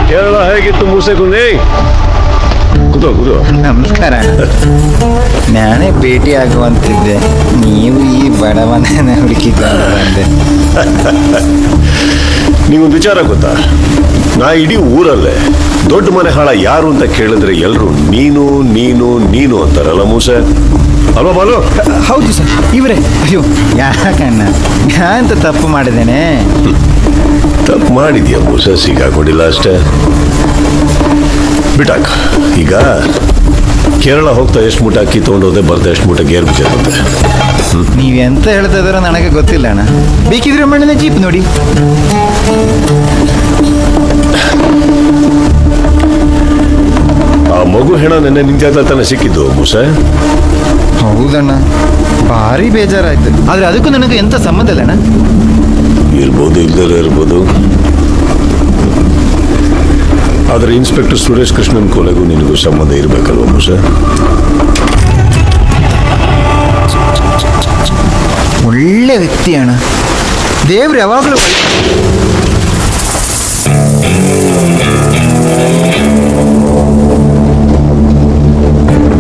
ಕೇರಳ ಹೇಗಿತ್ತು ಮೂಸೆ ಕುಂದಿ? ಕೂತೋ ಕೂತೋ. ನಮಸ್ಕಾರ. ನಾನೇ ಭೇಟಿ ಆಗುವಂತಿದ್ದೆ, ನೀವು ಈ ಬಡವನ ಹುಡುಕಿದ್ದ ಬಂದೆ. ನೀವೊಂದು ವಿಚಾರ ಗೊತ್ತಾ? ನಾ ಇಡೀ ಊರಲ್ಲೇ ದೊಡ್ಡ ಮನೆ ಹಾಳ ಯಾರು ಅಂತ ಕೇಳಿದ್ರೆ ಎಲ್ರು ನೀನು ನೀನು ನೀನು ಅಂತಾರಲ್ಲ ಮೂಸೆ, ಅಲ್ವಾ ಬಾಲು? ಹೌದು ಸರ್, ಇವರೇ. ಅಯ್ಯೋ ಯಾಕಣ್ಣ, ಅಂತ ತಪ್ಪು ಮಾಡಿದ್ದೇನೆ? ತಪ್ಪು ಮಾಡಿದ್ಯಾ ಮೂಸೆ, ಸಿಗಾಕೊಂಡಿಲ್ಲ ಅಷ್ಟೇ. ಬಿಟ್ಟಾಕ. ಈಗ ಕೇರಳ ಹೋಗ್ತಾ ಎಷ್ಟು ಮೂಟ ಅಕ್ಕಿ ತೊಗೊಂಡೋದೆ, ಬರ್ತಾ ಎಷ್ಟು ಮೂಟ ಗೇರ್ ಬೀಜ ಇರುತ್ತೆ. ನೀವೆಂತ ಹೇಳ್ತಾ ಇದಾರೋ ನನಗೆ ಗೊತ್ತಿಲ್ಲ ಅಣ್ಣ. ಬೇಕಿದ್ರೆ ಮಣ್ಣಿನ ಜೀಪ್ ನೋಡಿ. ಆ ಮಗು ಹೆಣ ನೆನ್ನೆ ನಿನ್ ಜಾಗ ತಾನೆ ಸಿಕ್ಕಿದ್ದು ಮೂಸೆ? ಹೌದಣ್ಣ, ಭಾರಿ ಬೇಜಾರಾಯ್ತು. ಆದ್ರೆ ಅದಕ್ಕೂ ನನಗೆ ಎಂತ ಸಂಬಂಧ ಇಲ್ಲ ಅಣ್ಣ. ಇರ್ಬೋದು, ಇಲ್ದಲೇ ಇರ್ಬೋದು. ಆದ್ರೆ ಇನ್ಸ್ಪೆಕ್ಟರ್ ಸುರೇಶ್ ಕೃಷ್ಣನ್ ಕೊಲೆಗೂ ನಿನಗೂ ಸಂಬಂಧ ಇರಬೇಕಲ್ವ ಮೂಸೆ? ಒಳ್ಳೆ ವ್ಯಕ್ತಿ ಅಣ್ಣ, ದೇವ್ರು ಯಾವಾಗಲೂ.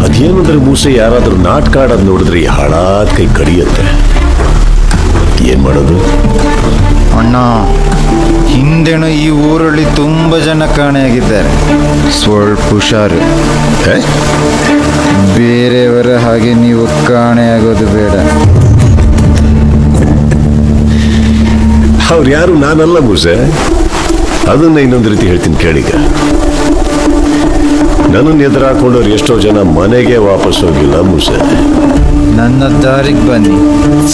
ಅದೇನಂದ್ರೆ ಮೂಸೆ, ಯಾರಾದ್ರೂ ನಾಟಕ ಆಡೋದು ನೋಡಿದ್ರೆ ಈ ಹಾಳಾದ ಕೈ ಕಡಿಯತ್ತೆ. ಏನ್ ಮಾಡೋದು ಅಣ್ಣ? ಹಿಂದೆನೂ ಈ ಊರಲ್ಲಿ ತುಂಬ ಜನ ಕಾಣೆಯಾಗಿದ್ದಾರೆ. ಸ್ವಲ್ಪ ಹುಷಾರು. ಬೇರೆಯವರ ಹಾಗೆ ನೀವು ಕಾಣೆಯಾಗೋದು ಬೇಡ. ಅವ್ರು ಯಾರು ನಾನಲ್ಲ ಮೂಸೆ. ಅದನ್ನ ಇನ್ನೊಂದು ರೀತಿ ಹೇಳ್ತೀನಿ ಕೇಳಿಗ. ನನ್ನನ್ನು ಎದುರು ಹಾಕೊಂಡವ್ರು ಎಷ್ಟೋ ಜನ ಮನೆಗೆ ವಾಪಸ್ ಹೋಗಿಲ್ಲ ಮೂಸೆ. ನನ್ನ ದಾರಿಗೆ ಬನ್ನಿ.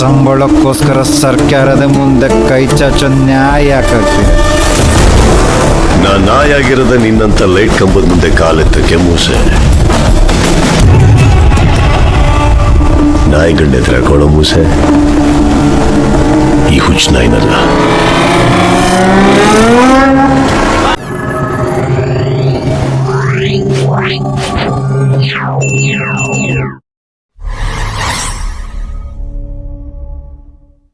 ಸಂಬಳಕ್ಕೋಸ್ಕರ ಸರ್ಕಾರದ ಮುಂದೆ ಕೈ ಚಾಚೋ ನ್ಯಾಯ ಯಾಕಾಗ್ತಿದೆ? ನಾ ನಾಯಾಗಿರೋದ ನಿನ್ನಂತ ಲೈಟ್ ಕಂಬದ ಮುಂದೆ ಕಾಲೆತ್ತಕ್ಕೆ ಮೂಸೆ. ನಾಯಿಗಳನ್ನ ಎದುರು ಹಾಕೊಳ್ಳೋ ಮೂಸೆ ಈ ಹುಚ್ಚ ನಾಯಿನಲ್ಲ.